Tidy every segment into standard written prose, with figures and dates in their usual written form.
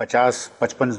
50-55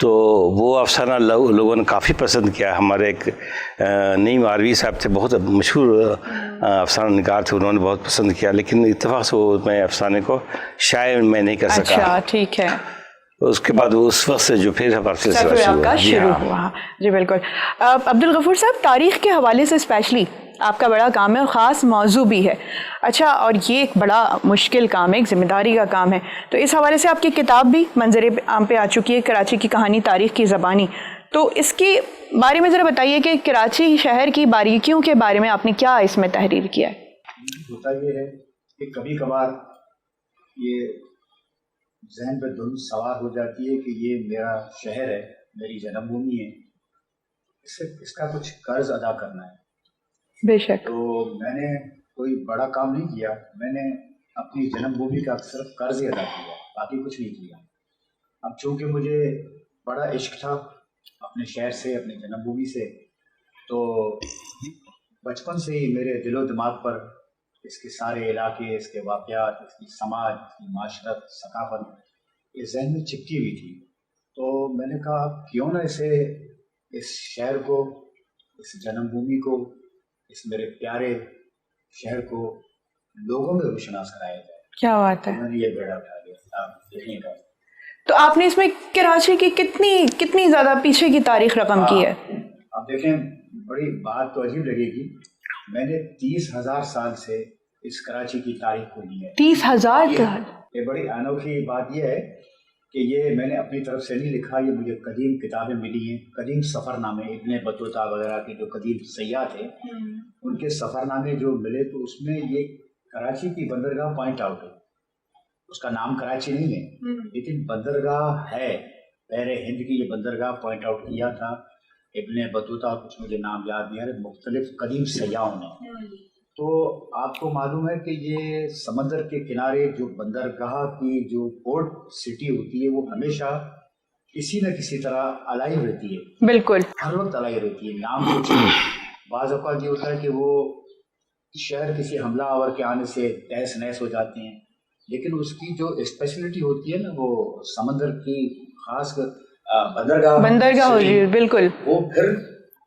تو وہ افسانہ لوگوں نے کافی پسند کیا. ہمارے ایک نعیم آروی صاحب تھے، بہت مشہور افسانہ نگار تھے، انہوں نے بہت پسند کیا، لیکن اتفاق سے وہ میں افسانے کو شائع میں نہیں کر سکا. اچھا ٹھیک ہے. اس کے بعد اس وقت سے جو پھر ہمارا سفر آپ کا شروع ہوا. جی بالکل. عبدالغفور صاحب، تاریخ کے حوالے سے اسپیشلی آپ کا بڑا کام ہے اور خاص موضوع بھی ہے. اچھا، اور یہ ایک بڑا مشکل کام ہے، ایک ذمہ داری کا کام ہے. تو اس حوالے سے آپ کی کتاب بھی منظر عام پہ آ چکی ہے، کراچی کی کہانی تاریخ کی زبانی. تو اس کے بارے میں ذرا بتائیے کہ کراچی شہر کی باریکیوں کے بارے میں آپ نے کیا اس میں تحریر کیا ہے؟ ہوتا یہ ہے کہ کبھی کبھار یہ ذہن پہ دھند سوار ہو جاتی ہے کہ یہ میرا شہر ہے، میری جنم بھومی ہے، اس کا کچھ قرض ادا کرنا ہے. بے شک. تو میں نے کوئی بڑا کام نہیں کیا، میں نے اپنی جنم بھومی کا صرف قرض ہی ادا کیا، باقی کچھ نہیں کیا. اب چونکہ مجھے بڑا عشق تھا اپنے شہر سے، اپنے جنم بھومی سے، تو بچپن سے ہی میرے دل و دماغ پر اس کے سارے علاقے، اس کے واقعات، اس کی سماج، اس کی معاشرت، ثقافت یہ ذہن میں چپکی ہوئی تھی. تو میں نے کہا کیوں نہ اس شہر کو، اس جنم بھومی کو، اس میرے پیارے شہر کو لوگوں میں روشناس کرایا جائے. کیا بات ہے. میں نے یہ بیڑا اٹھا لیا آپ دیکھنے کا. تو آپ نے اس میں کراچی کی کتنی زیادہ پیچھے کی تاریخ رقم کی ہے؟ اب دیکھیں، بڑی بات تو عجیب لگے گی، میں نے 30,000 سال سے اس کراچی کی تاریخ کو لی ہے. 30,000 سال؟ یہ بڑی انوکھی بات یہ ہے کہ یہ میں نے اپنی طرف سے نہیں لکھا، یہ مجھے قدیم کتابیں ملی ہیں، قدیم سفر نامے، ابن بطوطہ وغیرہ کے جو قدیم سیاح تھے ان کے سفر نامے جو ملے، تو اس میں یہ کراچی کی بندرگاہ پوائنٹ آؤٹ ہے. اس کا نام کراچی نہیں ہے لیکن بندرگاہ ہے، بحر ہند کی یہ بندرگاہ پوائنٹ آؤٹ کیا تھا ابن بطوطہ، کچھ مجھے نام یاد نہیں ہے، مختلف قدیم سیاحوں نے. تو آپ کو معلوم ہے کہ یہ سمندر کے کنارے جو بندرگاہ کی جو پورٹ سٹی ہوتی ہے وہ ہمیشہ کسی نہ کسی طرح الائیو رہتی ہے. بالکل، ہر وقت الائیو رہتی ہے. نام کچھ بعض اوقات یہ ہوتا ہے کہ وہ شہر کسی حملہ آور کے آنے سے تہس نہس ہو جاتے ہیں، لیکن اس کی جو اسپیشلٹی ہوتی ہے نا، وہ سمندر کی خاص بندرگاہ ہوتی ہے، بالکل، وہ پھر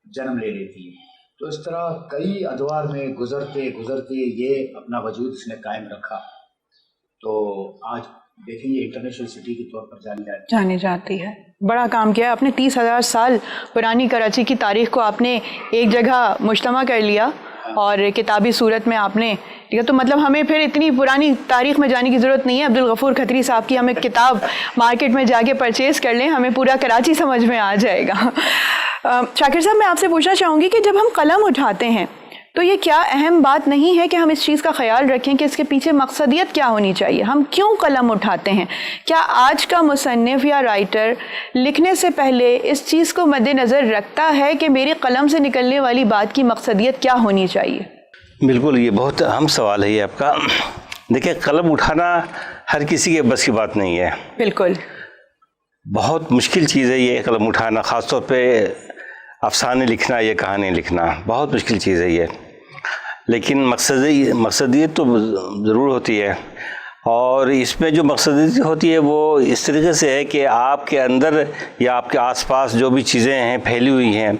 جنم لے لیتی ہے. تو اس طرح کئی ادوار میں گزرتے گزرتے یہ اپنا وجود اس نے قائم رکھا. تو آج دیکھیں یہ انٹرنیشنل سٹی کے طور پر جانی جاتی ہے. بڑا کام کیا آپ نے. 30,000 سال پرانی کراچی کی تاریخ کو آپ نے ایک جگہ مجتمع کر لیا اور کتابی صورت میں آپ نے لکھا. تو مطلب ہمیں پھر اتنی پرانی تاریخ میں جانے کی ضرورت نہیں ہے. عبدالغفور کھتری صاحب کی ہم ایک کتاب مارکیٹ میں جا کے پرچیز کر لیں، ہمیں پورا کراچی سمجھ میں آ جائے گا. شاکر صاحب، میں آپ سے پوچھنا چاہوں گی کہ جب ہم قلم اٹھاتے ہیں تو یہ کیا اہم بات نہیں ہے کہ ہم اس چیز کا خیال رکھیں کہ اس کے پیچھے مقصدیت کیا ہونی چاہیے؟ ہم کیوں قلم اٹھاتے ہیں؟ کیا آج کا مصنف یا رائٹر لکھنے سے پہلے اس چیز کو مد نظر رکھتا ہے کہ میری قلم سے نکلنے والی بات کی مقصدیت کیا ہونی چاہیے؟ بالکل، یہ بہت اہم سوال ہے یہ آپ کا. دیکھیں، قلم اٹھانا ہر کسی کے بس کی بات نہیں ہے. بالکل، بہت مشکل چیز ہے یہ قلم اٹھانا، خاص طور پہ افسانے لکھنا، یہ کہانی لکھنا بہت مشکل چیز ہے یہ. لیکن مقصدیت تو ضرور ہوتی ہے، اور اس میں جو مقصدیت ہوتی ہے وہ اس طریقے سے ہے کہ آپ کے اندر یا آپ کے آس پاس جو بھی چیزیں ہیں پھیلی ہوئی ہیں،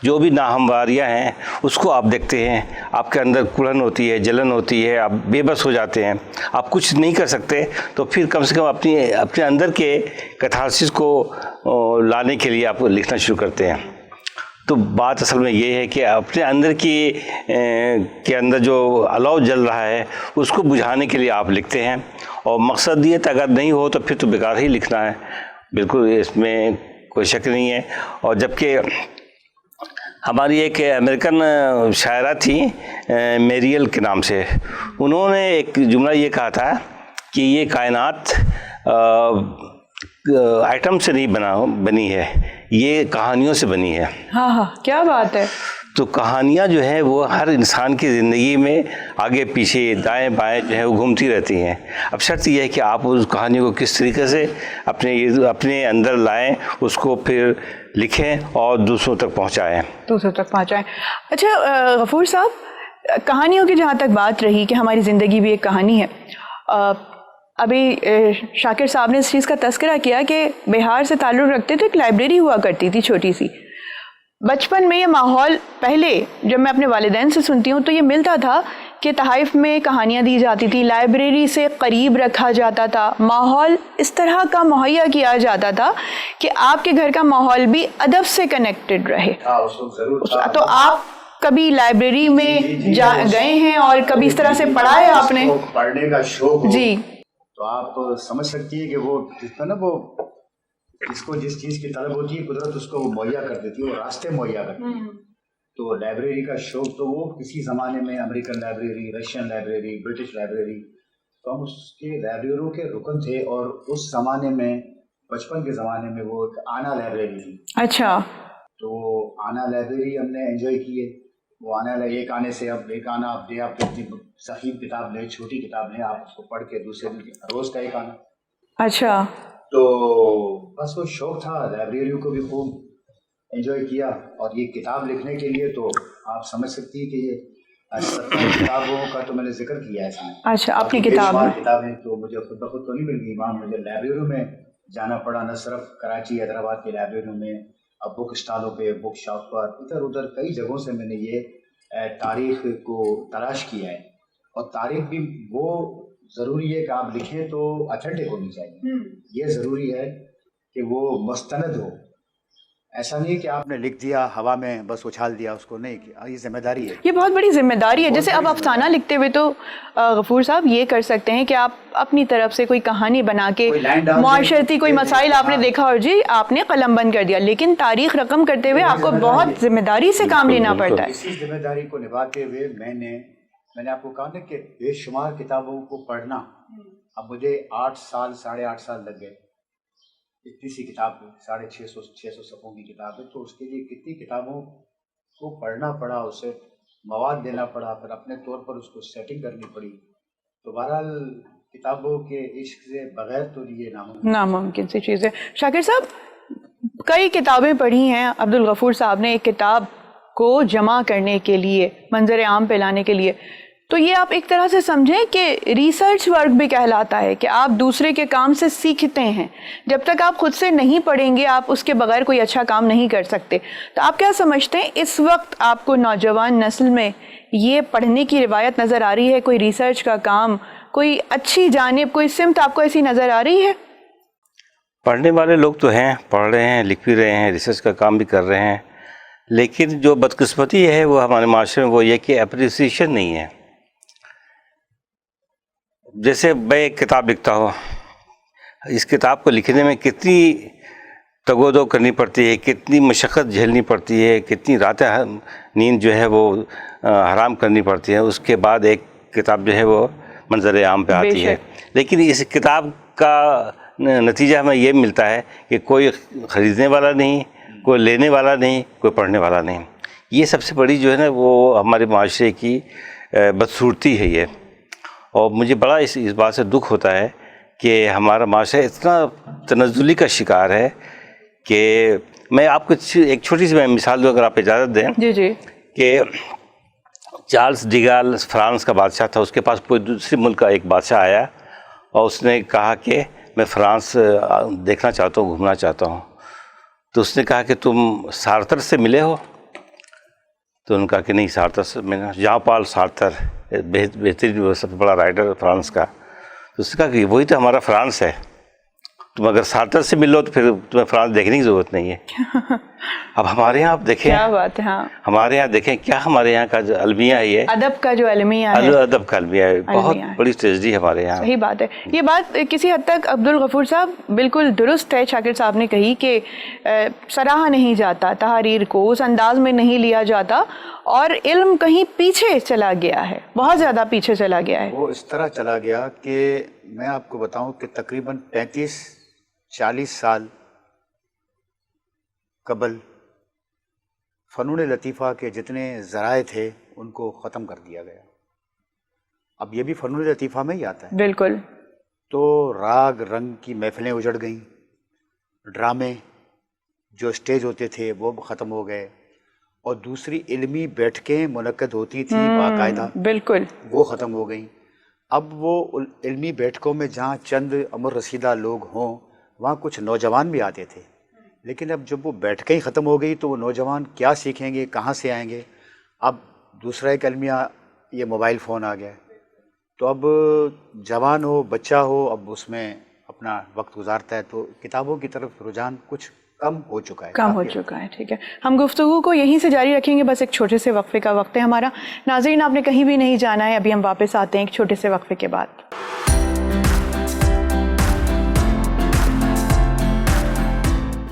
جو بھی ناہمواریاں ہیں، اس کو آپ دیکھتے ہیں. آپ کے اندر کڑھن ہوتی ہے، جلن ہوتی ہے، آپ بے بس ہو جاتے ہیں، آپ کچھ نہیں کر سکتے. تو پھر کم سے کم اپنے اندر کے کتھارسس کو لانے کے لیے آپ لکھنا شروع کرتے ہیں. تو بات اصل میں یہ ہے کہ اپنے اندر کے اندر جو الاؤ جل رہا ہے اس کو بجھانے کے لیے آپ لکھتے ہیں. اور مقصدیت اگر نہیں ہو تو پھر تو بیکار ہی لکھنا ہے. بالکل، اس میں کوئی شک نہیں ہے. اور جبکہ ہماری ایک امریکن شاعرہ تھی میریل کے نام سے، انہوں نے ایک جملہ یہ کہا تھا کہ یہ کائنات آئٹم سے نہیں بنی ہے، یہ کہانیوں سے بنی ہے. ہاں، کیا بات ہے. تو کہانیاں جو ہیں وہ ہر انسان کی زندگی میں آگے پیچھے دائیں بائیں جو ہے وہ گھومتی رہتی ہیں. اب شرط یہ ہے کہ آپ اس کہانی کو کس طریقے سے اپنے اندر لائیں، اس کو پھر لکھیں اور دوسروں تک پہنچائیں. اچھا غفور صاحب، کہانیوں کی جہاں تک بات رہی کہ ہماری زندگی بھی ایک کہانی ہے، ابھی شاکر صاحب نے اس چیز کا تذکرہ کیا کہ بہار سے تعلق رکھتے تھے، ایک لائبریری ہوا کرتی تھی چھوٹی سی. بچپن میں یہ ماحول پہلے جب میں اپنے والدین سے سنتی ہوں تو یہ ملتا تھا کہ تحائف میں کہانیاں دی جاتی تھی، لائبریری سے قریب رکھا جاتا تھا، ماحول اس طرح کا مہیا کیا جاتا تھا کہ آپ کے گھر کا ماحول بھی ادب سے کنیکٹڈ رہے. تو آپ کبھی لائبریری میں گئے ہیں اور کبھی اس طرح سے پڑھا ہے آپ نے؟ پڑھنے کا شوق جی تو آپ سمجھ سکتی ہیں کہ وہ جس نا وہ جس کو جس چیز کی طلب ہوتی ہے قدرت اس کو وہ مہیا کر دیتی ہے، وہ راستے مہیا کرتی ہے. تو لائبریری کا شوق تو وہ کسی زمانے میں American library, Russian library, British library, تو ہم اس کے لائبریریوں کے رکن تھے. اور اس زمانے میں بچپن کے زمانے میں وہ ایک آنا لائبریری تھی. اچھا. تو آنا لائبریری ہم نے انجوائے کی ہے. وہ آنا ایک آنے سے اب ایک آنا آپ دے، آپ اتنی ضخیم کتاب لیں، چھوٹی کتاب لیں، آپ اس کو پڑھ کے دوسرے دن روز کا ایک آنا. اچھا. تو بس وہ شوق تھا، لائبریریوں کو بھی خوب انجوائے کیا. اور یہ کتاب لکھنے کے لیے تو آپ سمجھ سکتی ہیں کہ یہ 70 کتابوں کا تو میں نے ذکر کیا ہے اس میں. اچھا اپنی کتابیں تو مجھے خود بخود تو نہیں مل گئی، وہاں مجھے لائبریریوں میں جانا پڑا، نہ صرف کراچی حیدرآباد کی لائبریریوں میں، اب بک اسٹالوں پہ، بک شاپ پر، ادھر ادھر کئی جگہوں سے میں نے یہ تاریخ کو تلاش کیا ہے. اور تاریخ بھی وہ ضروری ہے کہ آپ لکھیں تو اتھینٹک ہونی چاہیے. یہ ضروری ہے کہ وہ مستند ہو. ایسا نہیں کہ آپ نے لکھ دیا ہوا میں بس اچھال دیا اس کو، نہیں کیا. یہ ذمہ داری ہے، یہ بہت بڑی ذمہ داری ہے. جیسے اب افسانہ لکھتے ہوئے تو غفور صاحب یہ کر سکتے ہیں کہ آپ اپنی طرف سے کوئی کہانی بنا کے معاشرتی کوئی مسائل آپ نے دیکھا اور جی آپ نے قلم بند کر دیا، لیکن تاریخ رقم کرتے ہوئے آپ کو بہت ذمہ داری سے کام لینا پڑتا ہے. اسی ذمہ داری کو نبھاتے ہوئے میں نے آپ کو کہا نا کہ بے شمار کتابوں کو پڑھنا. اب مجھے 8 سال 8.5 سال لگ گئے اتنی سی کتاب 650 صفحوں کی کتاب ہے. تو اس کے لیے کتنی کتابوں کو پڑھنا پڑا، اسے مواد دینا پڑا، پھر اپنے طور پر اس کو سیٹنگ کرنی پڑی. تو بہرحال کتابوں کے عشق سے بغیر تو یہ ناممکن سی چیز ہے. شاکر صاحب کئی کتابیں پڑھی ہیں عبدالغفور صاحب نے ایک کتاب کو جمع کرنے کے لیے، منظر عام پہ لانے کے لیے. تو یہ آپ ایک طرح سے سمجھیں کہ ریسرچ ورک بھی کہلاتا ہے کہ آپ دوسرے کے کام سے سیکھتے ہیں. جب تک آپ خود سے نہیں پڑھیں گے آپ اس کے بغیر کوئی اچھا کام نہیں کر سکتے. تو آپ کیا سمجھتے ہیں اس وقت آپ کو نوجوان نسل میں یہ پڑھنے کی روایت نظر آ رہی ہے؟ کوئی ریسرچ کا کام، کوئی اچھی جانب، کوئی سمت آپ کو ایسی نظر آ رہی ہے؟ پڑھنے والے لوگ تو ہیں، پڑھ رہے ہیں، لکھ بھی رہے ہیں، ریسرچ کا کام بھی کر رہے ہیں، لیکن جو بدقسمتی ہے وہ ہمارے معاشرے میں وہ یہ کہ اپریسیشن نہیں ہے. جیسے میں ایک کتاب لکھتا ہوں، اس کتاب کو لکھنے میں کتنی تگ و دو کرنی پڑتی ہے، کتنی مشقت جھیلنی پڑتی ہے، کتنی راتیں نیند جو ہے وہ حرام کرنی پڑتی ہے، اس کے بعد ایک کتاب جو ہے وہ منظر عام پہ آتی ہے. لیکن اس کتاب کا نتیجہ ہمیں یہ ملتا ہے کہ کوئی خریدنے والا نہیں، کوئی لینے والا نہیں، کوئی پڑھنے والا نہیں. یہ سب سے بڑی جو ہے نا وہ ہمارے معاشرے کی بدصورتی ہے یہ. اور مجھے بڑا اس بات سے دکھ ہوتا ہے کہ ہمارا معاشرہ اتنا تنزلی کا شکار ہے کہ میں آپ کو ایک چھوٹی سی مثال دوں اگر آپ اجازت دیں. جی کہ چارلس ڈیگال فرانس کا بادشاہ تھا، اس کے پاس کوئی دوسرے ملک کا ایک بادشاہ آیا اور اس نے کہا کہ میں فرانس دیکھنا چاہتا ہوں، گھومنا چاہتا ہوں. تو اس نے کہا کہ تم سارتر سے ملے ہو؟ تو انہوں نے کہا کہ نہیں، سارتر سے میں نے، جان پال سارتر بہترین سب سے بڑا رائٹر فرانس کا. تو اس نے کہا کہ وہی تو ہمارا فرانس ہے، تم اگر سارتر سے مل لو تو پھر تمہیں فرانس دیکھنے کی ضرورت نہیں ہے. اب ہمارے یہاں آپ دیکھیں، کیا بات ہے. ہاں ہمارے یہاں دیکھیں کیا ہمارے یہاں کا جو المیہ ہے، یہ ادب کا جو المیہ ہے، ادب کا المیہ ہے، بہت بڑی ٹریجڈی ہے ہمارے یہاں. صحیح بات ہے. یہ بات کسی حد تک عبدالغفور صاحب بالکل درست ہے شاکر صاحب نے کہی کہ سراہا نہیں جاتا تحریر کو، اس انداز میں نہیں لیا جاتا، اور علم کہیں پیچھے چلا گیا ہے، بہت زیادہ پیچھے چلا گیا ہے. وہ اس طرح چلا گیا کہ میں آپ کو بتاؤں کہ تقریباً 35-40 سال قبل فنون لطیفہ کے جتنے ذرائع تھے ان کو ختم کر دیا گیا. اب یہ بھی فنون لطیفہ میں ہی آتا ہے. بالکل. تو راگ رنگ کی محفلیں اجڑ گئیں، ڈرامے جو اسٹیج ہوتے تھے وہ ختم ہو گئے، اور دوسری علمی بیٹھکیں منعقد ہوتی تھی باقاعدہ، بالکل، وہ ختم ہو گئیں. اب وہ علمی بیٹھکوں میں جہاں چند عمر رسیدہ لوگ ہوں وہاں کچھ نوجوان بھی آتے تھے، لیکن اب جب وہ بیٹھکیں ہی ختم ہو گئی تو وہ نوجوان کیا سیکھیں گے، کہاں سے آئیں گے؟ اب دوسرا ایک المیہ یہ موبائل فون آ گیا، تو اب جوان ہو بچہ ہو اب اس میں اپنا وقت گزارتا ہے، تو کتابوں کی طرف رجحان کچھ کم ہو چکا ہے. ٹھیک ہے، ہم گفتگو کو یہیں سے جاری رکھیں گے، بس ایک چھوٹے سے وقفے کا وقت ہے ہمارا. ناظرین آپ نے کہیں بھی نہیں جانا ہے، ابھی ہم واپس آتے ہیں ایک چھوٹے سے وقفے کے بعد.